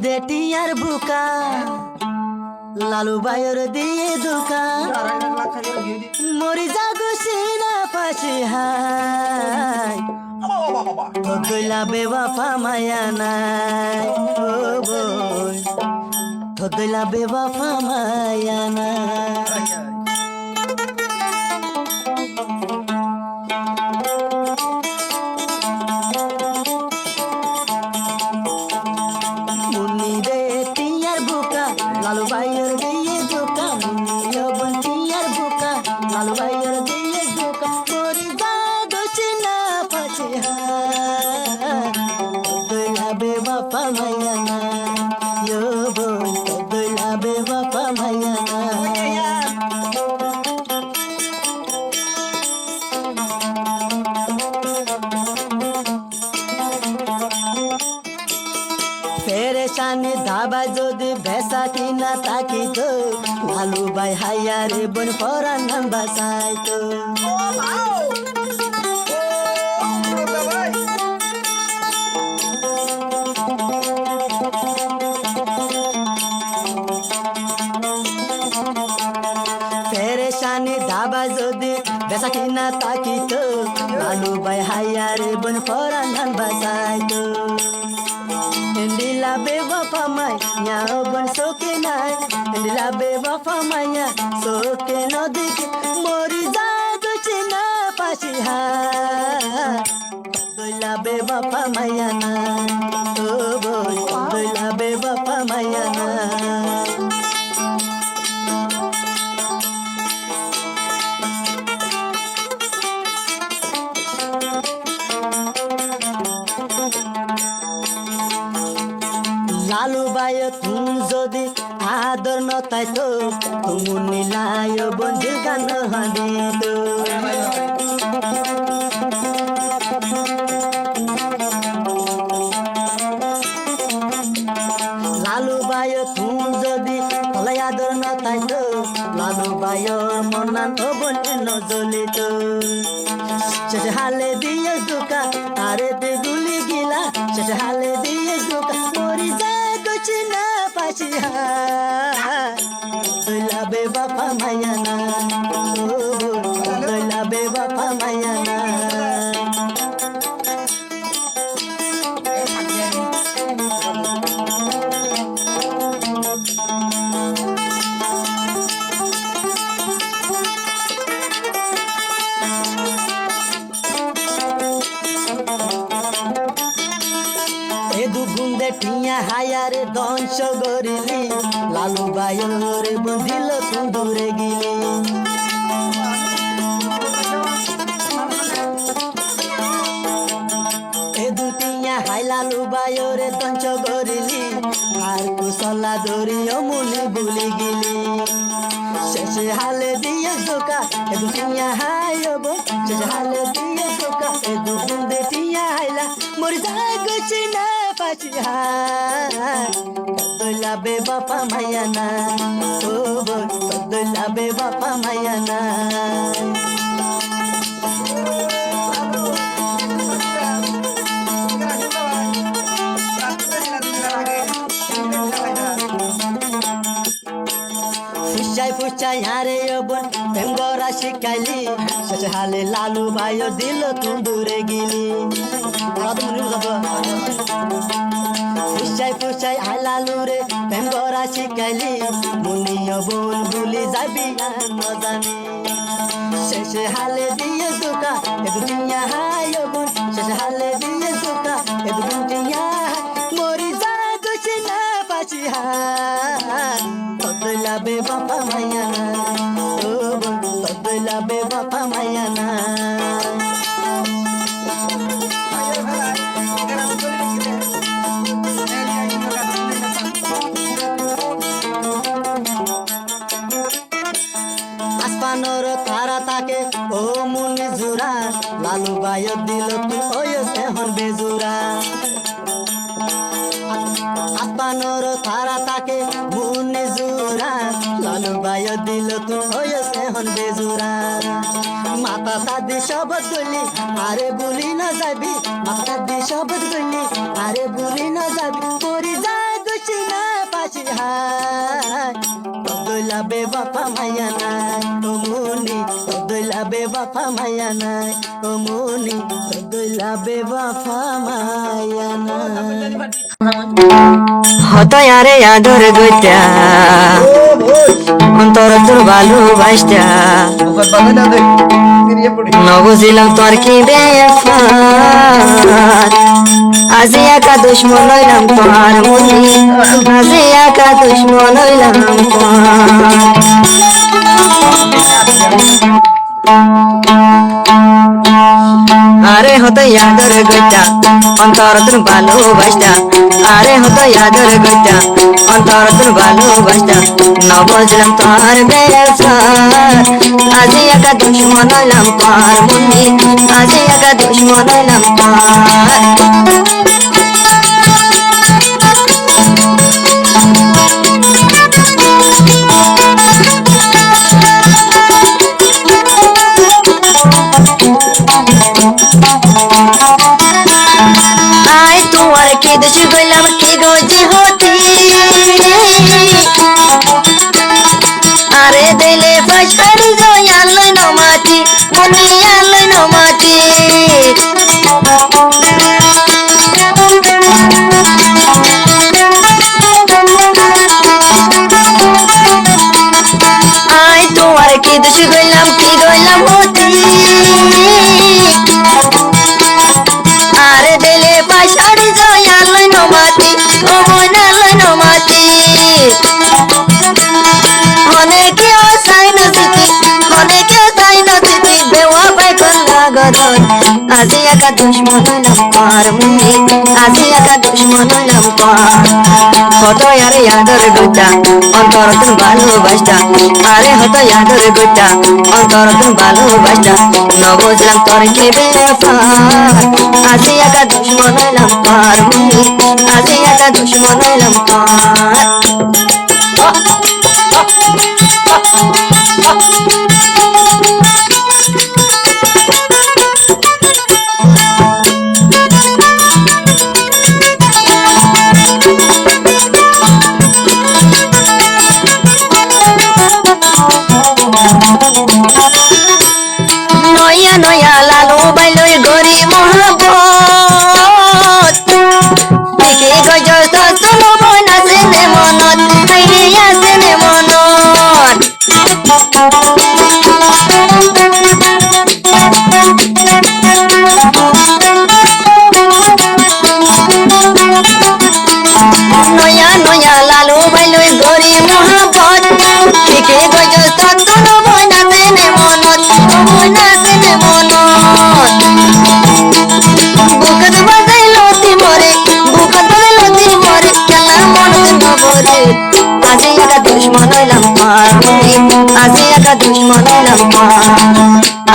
দেটিয়ার বুকা লালু বাইর দিয়ে দোকান মরি যাগো সিনা পাশি হাই থদলা বেবাফা মায়া নাই ও বই থদলা বেবাফা মায়া নাই লালু ভাইয়ের দিয়ে দোকা মুনিও বন্টিয়ার বুকা লালু ভাইয়ের দিয়ে দোকা মরি যাগো সিনা পাশি হাই থদলা বেবাফা মায়া নাই ও বই থদলা বেবাফা মায়া নাই পেরেশানি ধাবা যদি ভেসা কিনা তাকি তো লালু ভাই হাইয়ারে বন পরান নাম বাসাই তো পেরেশানি ধাবা যদি ভেসা কিনা তাকি তো লালু ভাই হাইয়ারে বন পরান নাম বাসাই তো Indila bewafa maya ban soke nai Indila bewafa maya soke no dike mori jago china pashi hai Indila bewafa maya na oh boy Indila bewafa maya na Lalu ভাই তুম যদি আদর নতাই তো তুমি নীলায় বন্ধু গান হাঁদি তো লালু ভাই তুম যদি তলাই আদর নতাই তো লালু ভাইয়ের মনান তো বলে নজলি তো শেষ হালে দিয়ে দোকা আরে তে গুলি গিলা শেষ হালে দিয়ে দোকা মরি যা চিনা পাশি হাই দইলা বেবাফা মায়া না ও দইলা বেবাফা মায়া না দুগুন্দে টিয়া হায়ারে দংশ গরিলি লালু ভাইরে বন্ধিল তুন্দুরে গিলি এ দুটিয়া হাই লালু ভাইরে দংশ গরিলি আর কুশলা ধরিও মুলি বুলি গিলি শেষে হালে দিয়ে দোকা এ দুটিয়া হাই হবো শেষে হালে দিয়ে দোকা এ দুগুন্দে টিয়া হাইলা মরি যাগো চিনা পাশি হাই তদলা বেবাফা মায়া না ও বই তদলা বেবাফা মায়া না ফুচাই ফুচাই হারে বোন প্রেমরা শিখাইলি শেষ হালে লালু ভাইও দিল তুন্দুরে গিলি ফুচাই ফুচাই হাই লালু রে প্রেমরা শিখাইলি মুনিও বোন ভুলি যাবি আর নজানি শেষ হালে দিয়ে দোকা এ দুনিয়া হাই বোন শেষ হালে দিয়ে দোকা এ দুনিয়া মরি যাগো চিনা পাশি হাই তদলা বেবাফা মায়া না ও তদলা বেবাফা মায়া না আসমানোর তারা তাকে ও মুনি জুরা লালু ভাই দিল তুই ওই সেহন বেজুরা আসমানোর তারা তাকে মুনি জুরা লালু ভাই দিল তুই ওই সেহন বেজুরা মাতা দাদি শবদ বলি আরে বলি না যাবি মাতা দাদি শবদ বলি আরে বলি না যাবি পরি যায় গুছি বেবাপা মায়া নাই ও মুনি তোর দইলা বেবাপা মায়া নাই ও মুনি তোর দইলা বেবাপা মায়া নাই হতো আরে আদর গইতা অন্তর তোর ভালোবাসতা নবুঝিলাম তোর কি বেফাত আজি একা দুশ্মন হইলাম তোমার মুনি আজি একা দুশ্মন হইলাম আরে হতো ইয়াদর গইতা অন্তর তোর ভালোবাসতা আরে হতো ইয়াদর গইতা অন্তর তোর ভালোবাসতা নবুঝিলাম তোর বেফাত আজি একা দুশ্মন হইলাম তোমার মুনি আজি একা দুশ্মন হইলাম তোমার কি দোষ গইলাম কি গজি হতি আরে দিলে ফাশারি জয়াল নমাতি মনিয়াল নমাতি আই তোমার কি দোষ গইলাম হতি আরে দিলে ফাশারি জয়াল নমাতি ও মনাল নমাতি অনেকে অসাই নদীতি বেওয়া পাই করলা গদর আজি একা দুশ্মন হইলাম পার মুনি আজি একা দুশ্মন হইলাম পার হতো আরে আদর গইতা অন্তর তোর ভালোবাসতা আরে হতো আদর গইতা অন্তর তোর ভালোবাসতা নবুঝলাম তোর কি বেফাত আজি একা দুশ্মন হইলাম পার মুনি আজি একা দুশ্মন হইলাম পার নয়া নয়া লালু বাইলই গরি মহাবত দেখে গজ সসুন বইনা সেনে মনত হাইয়া সেনে মনত নয়া নয়া লালু বাইলই গরি মহাবত দেখে গজ সসুন বইনা সেনে মনত বইনা সেনে মনত বুকত বাজাইলো তিমরে কেলা মনত নবরে আজি একা দুশ্মন হইলাম পার মুনি আজি একা দুশ্মন হইলাম পার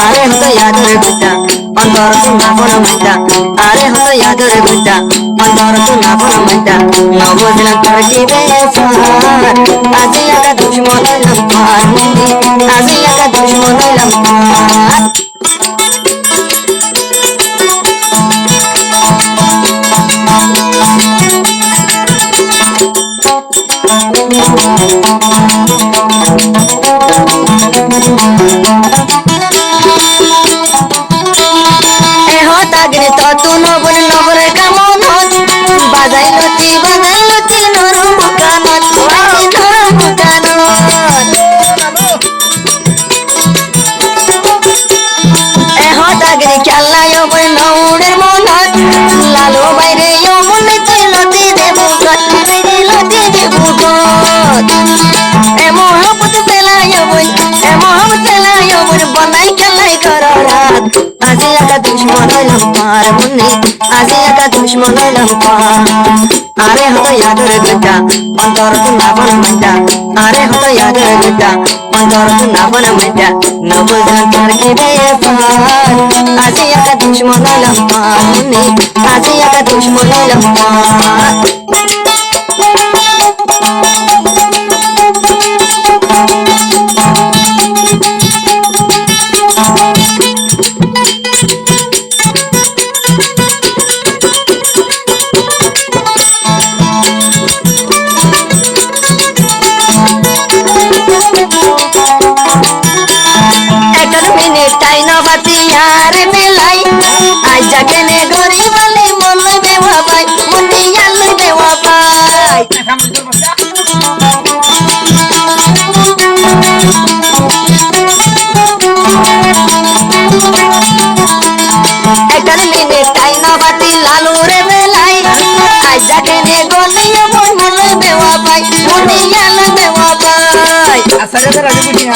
আরে হতো ইয়াদর গইতা অন্তর তোর নাপন মাইতা আরে হতো ইয়াদর গইতা অন্তর তোর নাপন মাইতা নবুঝলাম তোর কি বেফাত আজি একা দুশ্মন হইলাম পার মুনি আজি একা দুশ্মন হইলাম পার তাগরে ততু নবন নবর কামনত বাজাই লতি নরম কানত নরম কানত তাগরে খেলাই বই নৌড়ের মনত লালো বাইরে মন লতি দেব লতি দেব মোহাম্মত তেলাই বই বনাই খেলাই করো রাত আজি একা দুশ্মন হইলাম পার মুনি আজি একা দুশ্মন হইলাম পার আরে হতো ইয়াদর গইতা অন্তর তোর নাপন মাইতা আরে হতো ইয়াদর গইতা অন্তর তোর নাপন মাইতা নবুঝলাম তোর কি বেফাত আজি একা দুশ্মন হইলাম পার মুনি আজি একা দুশ্মন হইলাম পার আজ যাকে নে গরিব বলি মন দেওয়া পাই মুন্নি আলু দেওয়া পাই একটার মিনিট তাই না বাতি লালু রে বেলাই আজ যাকে নে গলি মন মন দেওয়া পাই মুন্নি আলু দেওয়া পাই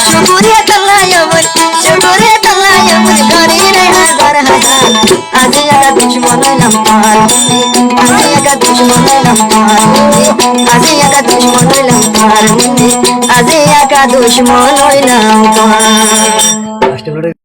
শুকুরিয়া তলায় মন শুকুরিয়া তলায় মন গরি রে হাজার হাজার আজ একা দুশ্মন হইলাম তোমার আজ একা দুশ্মন হইলাম তোমার আজ একা দুশ্মন হইলাম তোমার আজ একা দুশ্মন হইলাম তোমার